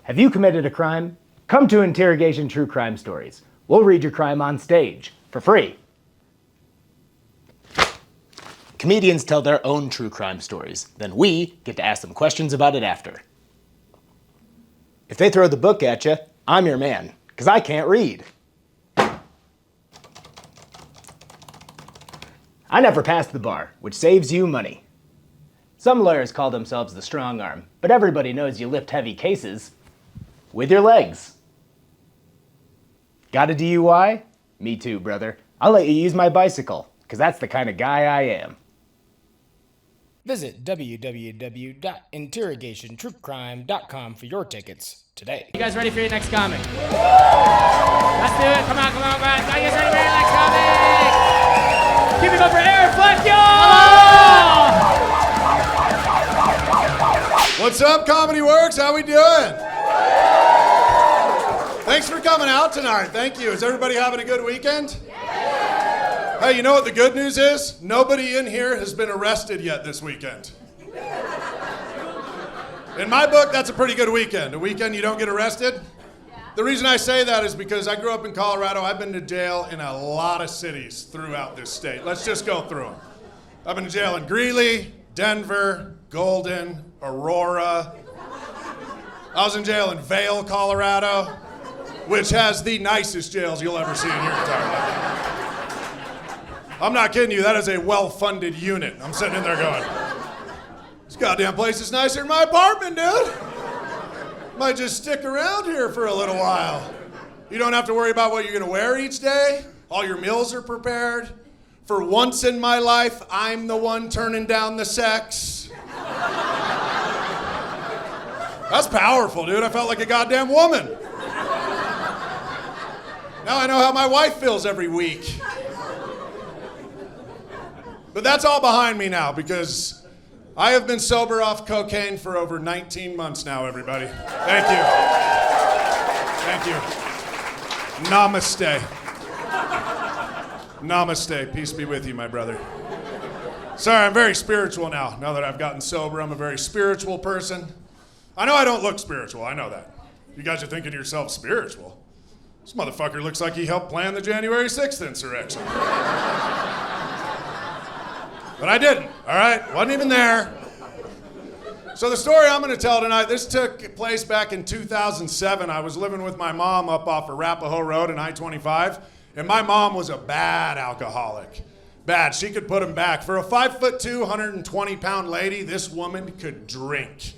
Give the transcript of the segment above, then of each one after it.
Have you committed a crime? Come to Interrogation True Crime Stories. We'll read your crime on stage, for free. Comedians tell their own true crime stories. Then we get to ask them questions about it after. If they throw the book at you, I'm your man, because I can't read. I never passed the bar, which saves you money. Some lawyers call themselves the strong arm, but everybody knows you lift heavy cases with your legs. Got a DUI? Me too, brother. I'll let you use my bicycle, because that's the kind of guy I am. Visit www.interrogationtruecrime.com for your tickets today. You guys ready for your next comic? Let's do it. Come on, guys. Are you guys ready for your next comic? Keep it up for Fleck, y'all! What's up, Comedy Works? How we doing? Thanks for coming out tonight. Thank you. Is everybody having a good weekend? Hey, you know what the good news is? Nobody in here has been arrested yet this weekend. In my book, that's a pretty good weekend. A weekend you don't get arrested. The reason I say that is because I grew up in Colorado. I've been to jail in a lot of cities throughout this state. Let's just go through them. I've been to jail in Greeley, Denver, Golden, Aurora. I was in jail in Vail, Colorado, which has the nicest jails you'll ever see in your entire life. I'm not kidding you, that is a well-funded unit. I'm sitting in there going, this goddamn place is nicer than my apartment, dude. Might just stick around here for a little while. You don't have to worry about what you're gonna wear each day. All your meals are prepared. For once in my life, I'm the one turning down the sex. That's powerful, dude. I felt like a goddamn woman. Now I know how my wife feels every week. But that's all behind me now because I have been sober off cocaine for over 19 months now, everybody. Thank you. Thank you. Namaste. Namaste. Peace be with you, my brother. Sorry, I'm very spiritual now. Now that I've gotten sober, I'm a very spiritual person. I know I don't look spiritual. I know that. You guys are thinking to yourself, spiritual? This motherfucker looks like he helped plan the January 6th insurrection. But I didn't, all right? Wasn't even there. So the story I'm gonna tell tonight, this took place back in 2007. I was living with my mom up off Arapahoe Road in I-25, and my mom was a bad alcoholic. Bad, she could put him back. For a 5'2", 120-pound lady, this woman could drink.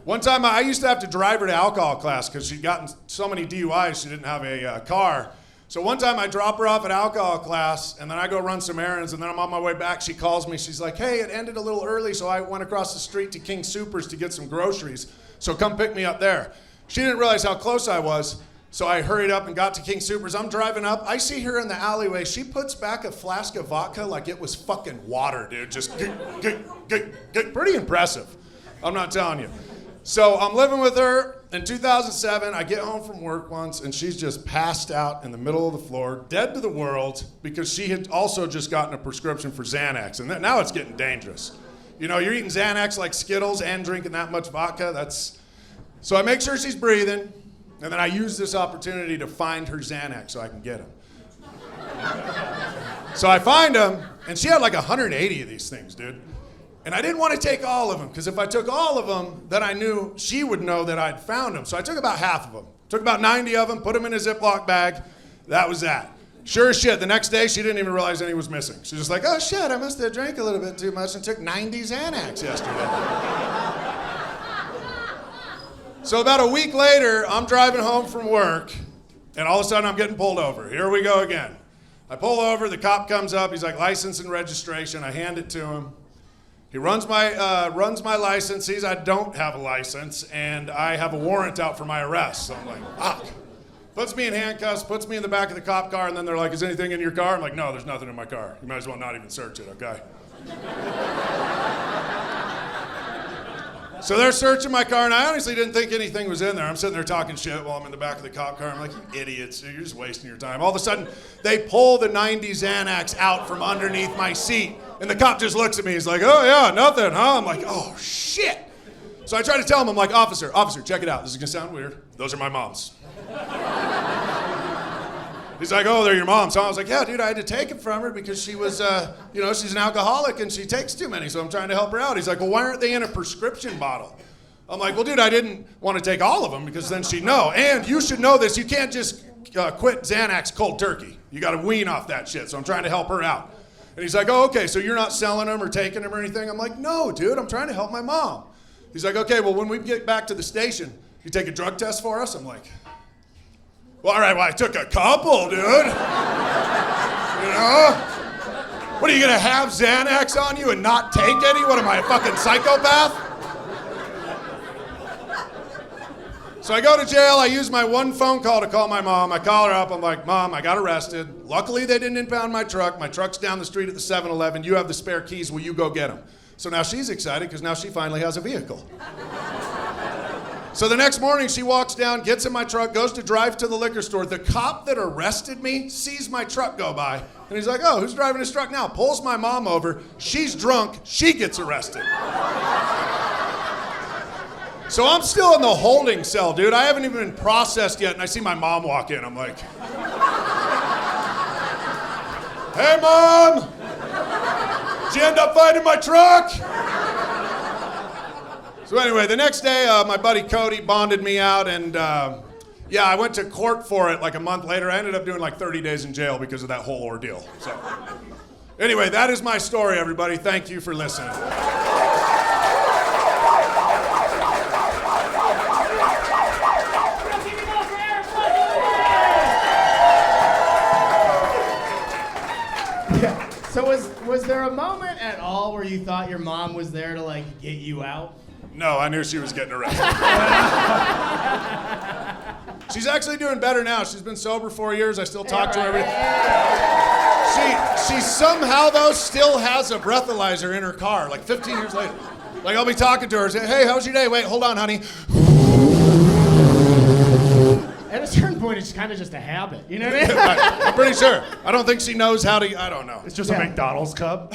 One time I used to have to drive her to alcohol class because she'd gotten so many DUIs she didn't have a car. So one time I drop her off at alcohol class and then I go run some errands and then I'm on my way back. She calls me. She's like, hey, it ended a little early, so I went across the street to King Soopers to get some groceries. So come pick me up there. She didn't realize how close I was. So I hurried up and got to King Soopers. I'm driving up. I see her in the alleyway. She puts back a flask of vodka like it was fucking water, dude. Just pretty impressive. I'm not telling you. So I'm living with her. In 2007, I get home from work once, and she's just passed out in the middle of the floor, dead to the world, because she had also just gotten a prescription for Xanax, and now it's getting dangerous. You know, you're eating Xanax like Skittles and drinking that much vodka, So I make sure she's breathing, and then I use this opportunity to find her Xanax so I can get him. So I find him, and she had like 180 of these things, dude. And I didn't want to take all of them, because if I took all of them, then I knew she would know that I'd found them. So I took about half of them. Took about 90 of them, put them in a Ziploc bag. That was that. Sure as shit, the next day, she didn't even realize any was missing. She's just like, oh shit, I must have drank a little bit too much and took 90 Xanax yesterday. So about a week later, I'm driving home from work, and all of a sudden I'm getting pulled over. Here we go again. I pull over, the cop comes up, he's like, license and registration. I hand it to him. He runs my license, sees I don't have a license, and I have a warrant out for my arrest. So I'm like, fuck. Puts me in handcuffs, puts me in the back of the cop car, and then they're like, is anything in your car? I'm like, no, there's nothing in my car. You might as well not even search it, okay? So they're searching my car, and I honestly didn't think anything was in there. I'm sitting there talking shit while I'm in the back of the cop car. I'm like, you idiots, you're just wasting your time. All of a sudden, they pull the 90 Xanax out from underneath my seat, and the cop just looks at me. He's like, oh yeah, nothing, huh? I'm like, oh shit. So I try to tell him, I'm like, officer, check it out. This is gonna sound weird. Those are my moms. He's like, oh, they're your moms. So I was like, yeah, dude, I had to take it from her because she was, she's an alcoholic and she takes too many, so I'm trying to help her out. He's like, well, why aren't they in a prescription bottle? I'm like, well, dude, I didn't want to take all of them because then she'd know. And you should know this, you can't just quit Xanax cold turkey. You got to wean off that shit, so I'm trying to help her out. And he's like, oh, okay, so you're not selling them or taking them or anything? I'm like, no, dude, I'm trying to help my mom. He's like, okay, well, when we get back to the station, you take a drug test for us? I'm like, well, all right, well, I took a couple, dude. You know? What, are you gonna have Xanax on you and not take any? What, am I a fucking psychopath? So I go to jail, I use my one phone call to call my mom. I call her up, I'm like, Mom, I got arrested. Luckily, they didn't impound my truck. My truck's down the street at the 7-Eleven. You have the spare keys, will you go get them? So now she's excited because now she finally has a vehicle. So the next morning, she walks down, gets in my truck, goes to drive to the liquor store. The cop that arrested me sees my truck go by, and he's like, oh, who's driving his truck now? Pulls my mom over. She's drunk. She gets arrested. So I'm still in the holding cell, dude. I haven't even been processed yet, and I see my mom walk in. I'm like, hey, Mom! Did you end up finding my truck? So anyway, the next day, my buddy Cody bonded me out, and I went to court for it like a month later. I ended up doing like 30 days in jail because of that whole ordeal. So anyway, that is my story, everybody. Thank you for listening. So was there a moment at all where you thought your mom was there to like get you out? No, I knew she was getting arrested. She's actually doing better now. She's been sober 4 years. I still talk to her every. She somehow though still has a breathalyzer in her car, like 15 years later. Like I'll be talking to her, say, "Hey, how's your day? Wait, hold on, honey." At a certain point, it's kind of just a habit. You know what I mean? I'm pretty sure. I don't think she knows how to. I don't know. It's just a McDonald's cup.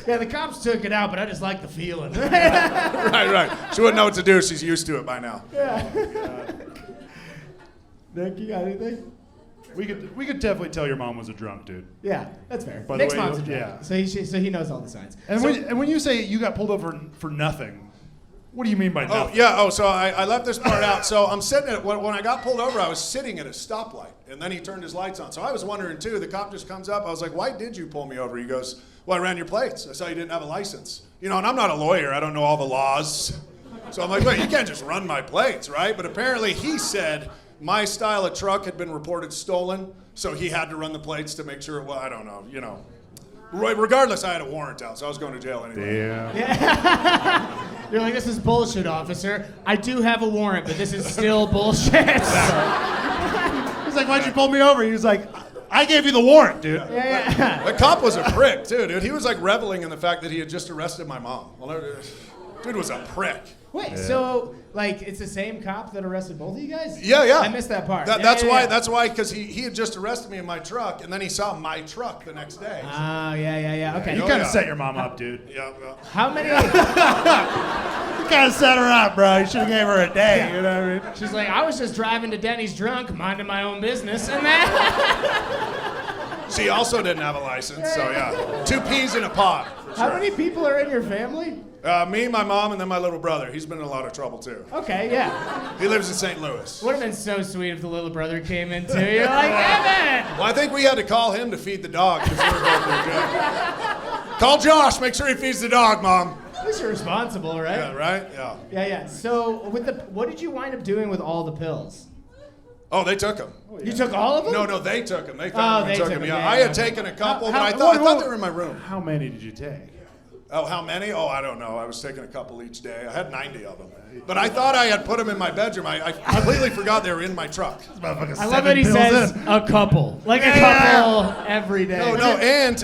Yeah, the cops took it out, but I just like the feeling. Right. She wouldn't know what to do. She's used to it by now. Yeah. Nick, you got anything? We could definitely tell your mom was a drunk, dude. Yeah, that's fair. By the Nick's way, mom's a drunk, yeah. so he knows all the signs. And when you say you got pulled over for nothing, what do you mean by nothing? So I left this part out. So I'm sitting at, when I got pulled over, I was sitting at a stoplight, and then he turned his lights on. So I was wondering too, the cop just comes up, I was like, why did you pull me over? He goes, well, I ran your plates. I saw you didn't have a license. You know, and I'm not a lawyer, I don't know all the laws. So I'm like, wait, you can't just run my plates, right? But apparently he said my style of truck had been reported stolen, so he had to run the plates to make sure, well, I don't know, you know. Regardless, I had a warrant out, so I was going to jail anyway. Yeah. You're like, this is bullshit, officer. I do have a warrant, but this is still bullshit. He's like, why'd you pull me over? He was like, I gave you the warrant, dude. Yeah. The cop was a prick, too, dude. He was like reveling in the fact that he had just arrested my mom. Well, dude was a prick. Wait, so like it's the same cop that arrested both of you guys? Yeah. I missed that part. That's why, because he had just arrested me in my truck, and then he saw my truck the next day. Oh, yeah. Okay. You kind of set your mom up, dude. Yeah. How many? You kind of set her up, bro. You should have gave her a day. Yeah. You know what I mean? She's like, I was just driving to Denny's drunk, minding my own business, and then. She also didn't have a license, so yeah. 2 peas in a pod. How many people are in your family? Me, my mom, and then my little brother. He's been in a lot of trouble, too. Okay, yeah. He lives in St. Louis. Would have been so sweet if the little brother came in, too. You're like, Evan! Well, I think we had to call him to feed the dog because we were both in jail. Call Josh, make sure he feeds the dog, Mom. At least you're responsible, right? Yeah, right? Yeah. Yeah. So, what did you wind up doing with all the pills? Oh, they took him. You took all of them? No, they took him. They found him and took him. Yeah, yeah, I had okay. taken a couple, How- but I thought whoa. they were in my room. How many did you take? Oh, how many? Oh, I don't know. I was taking a couple each day. I had 90 of them. But I thought I had put them in my bedroom. I completely forgot they were in my truck. I love that he says a couple. Like a couple every day. No, and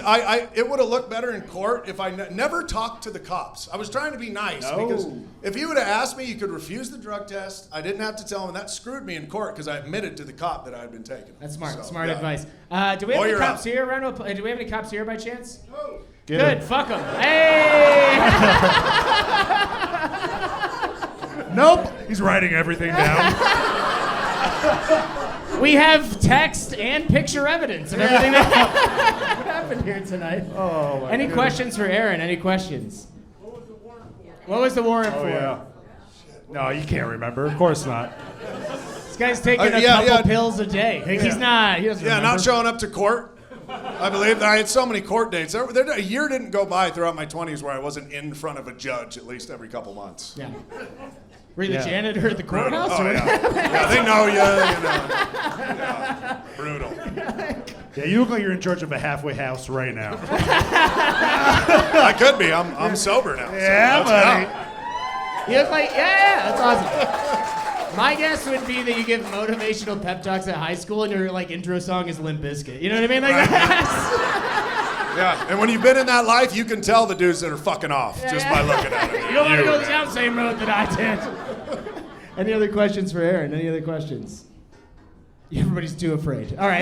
it would have looked better in court if I never talked to the cops. I was trying to be nice because if you would have asked me, you could refuse the drug test. I didn't have to tell him, and that screwed me in court because I admitted to the cop that I had been taken. That's smart. So, smart yeah. advice. Do we have any Lawyer cops up. here? Do we have any cops here by chance? No. Good. Fuck him. Hey. Nope. He's writing everything down. We have text and picture evidence of everything that happened here tonight. Oh, Any questions for Aaron? Any questions? What was the warrant for? Yeah. No, you can't remember. Of course not. This guy's taking a couple pills a day. Like, he's not. He doesn't remember. Not showing up to court. I believe I had so many court dates. A year didn't go by throughout my 20s where I wasn't in front of a judge at least every couple months. Yeah. Were you the janitor at the courthouse? Oh, yeah, they know you, Yeah. Brutal. Yeah, you look like you're in charge of a halfway house right now. I could be. I'm sober now. Yeah, so buddy. You look like, that's awesome. My guess would be that you give motivational pep talks at high school and your like intro song is Limp Bizkit. You know what I mean? Like Yeah, and when you've been in that life, you can tell the dudes that are fucking off just by looking at it. You don't want to go down the same road that I did. Any other questions for Aaron? Any other questions? Everybody's too afraid. All right.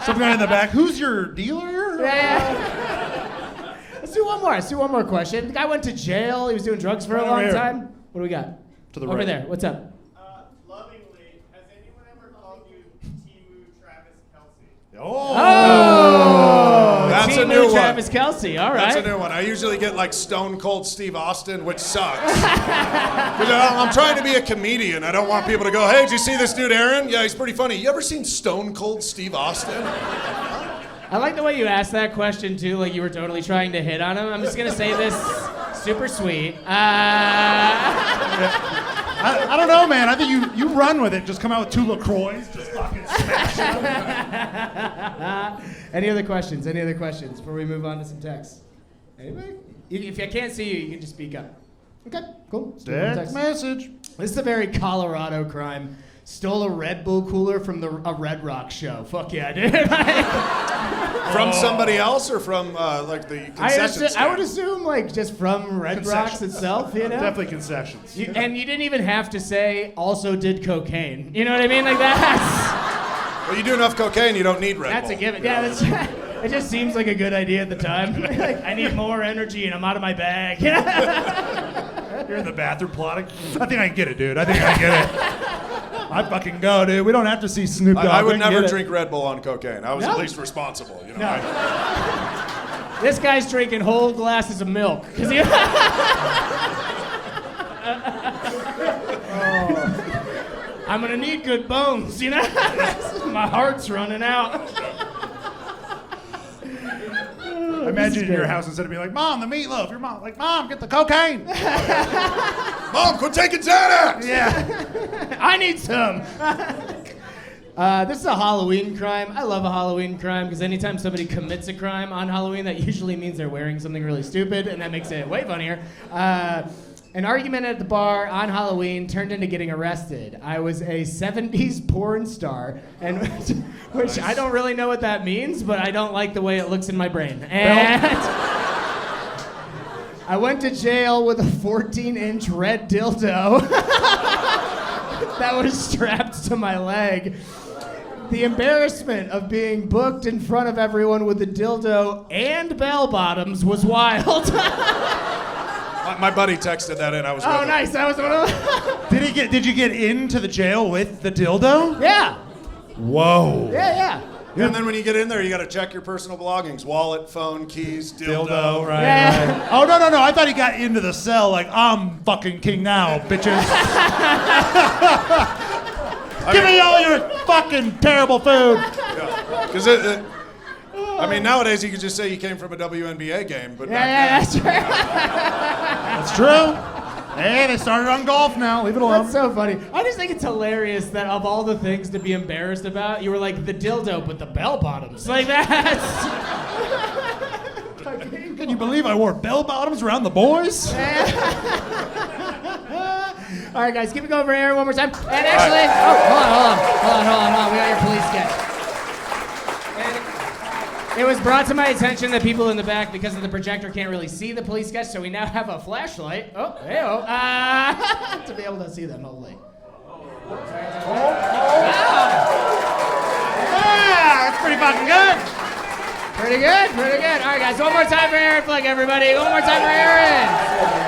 Some guy in the back. Who's your dealer? Yeah. Let's do one more. One more question. The guy went to jail. He was doing drugs for a long time. What do we got? To the Over right. there. What's up? Lovingly, has anyone ever called you Timu Travis Kelsey? Oh. That's a Timu new one. Travis Kelsey. All right. That's a new one. I usually get like Stone Cold Steve Austin, which sucks. 'Cause I'm trying to be a comedian. I don't want people to go, hey, did you see this dude Aaron? Yeah, he's pretty funny. You ever seen Stone Cold Steve Austin? I like the way you asked that question too, like you were totally trying to hit on him. I'm just gonna say this super sweet. I don't know, man. I think you run with it. Just come out with 2 LaCroix. Just fucking smash them. Any other questions? Any other questions before we move on to some texts? Anybody? If I can't see you, you can just speak up. Okay, cool. Let's do one Text text. message. This is a very Colorado crime. Stole a Red Bull cooler from a Red Rock show. Fuck yeah, dude. From somebody else or from like the concession I stand? would assume like just from Red Rocks itself, you know? Definitely concessions. And you didn't even have to say also did cocaine. You know what I mean? Like that's Well, you do enough cocaine, you don't need Red that's Bull. a given. Yeah, that's it just seems like a good idea at the time. Like, I need more energy and I'm out of my bag. You're in the bathroom plotting. I think I can get it, dude. I think I can get it. I fucking go, dude. We don't have to see Snoop Dogg. I would We can never get it. drink Red Bull on cocaine. I was No. at least responsible, you know. No. This guy's drinking whole glasses of milk. 'Cause he I'm gonna need good bones, you know? My heart's running out. Imagine in your house instead of being like, Mom, the meatloaf. Your mom like, Mom, get the cocaine. Mom, quit taking Xanax! Yeah. I need some. This is a Halloween crime. I love a Halloween crime because anytime somebody commits a crime on Halloween, that usually means they're wearing something really stupid, and that makes it way funnier. An argument at the bar on Halloween turned into getting arrested. I was a 70s porn star, and which I don't really know what that means, but I don't like the way it looks in my brain. And I went to jail with a 14-inch red dildo that was strapped to my leg. The embarrassment of being booked in front of everyone with a dildo and bell bottoms was wild. My buddy texted that in. I was with him. Nice. That was one of them. Did you get into the jail with the dildo? Yeah. Whoa. Yeah. And then when you get in there, you got to check your personal belongings: wallet, phone, keys, dildo. Right, Yeah. right. Oh, no. I thought he got into the cell like, I'm fucking king now, bitches. Give me all your fucking terrible food. Because I mean, nowadays you could just say you came from a WNBA game, but Yeah, that's right. That's true. Hey, they started on golf now. Leave it alone. That's so funny. I just think it's hilarious that of all the things to be embarrassed about, you were like the dildo but the bell bottoms. Like that's. Can you believe I wore bell bottoms around the boys? All right, guys, keep it going for Aaron one more time. And actually, hold on. We got your police sketch. It was brought to my attention that people in the back, because of the projector, can't really see the police sketch, so we now have a flashlight. Oh, hey-oh. To be able to see them, hopefully. Yeah, that's pretty fucking good. Pretty good, pretty good. All right, guys, one more time for Aaron Fleck, everybody. One more time for Aaron.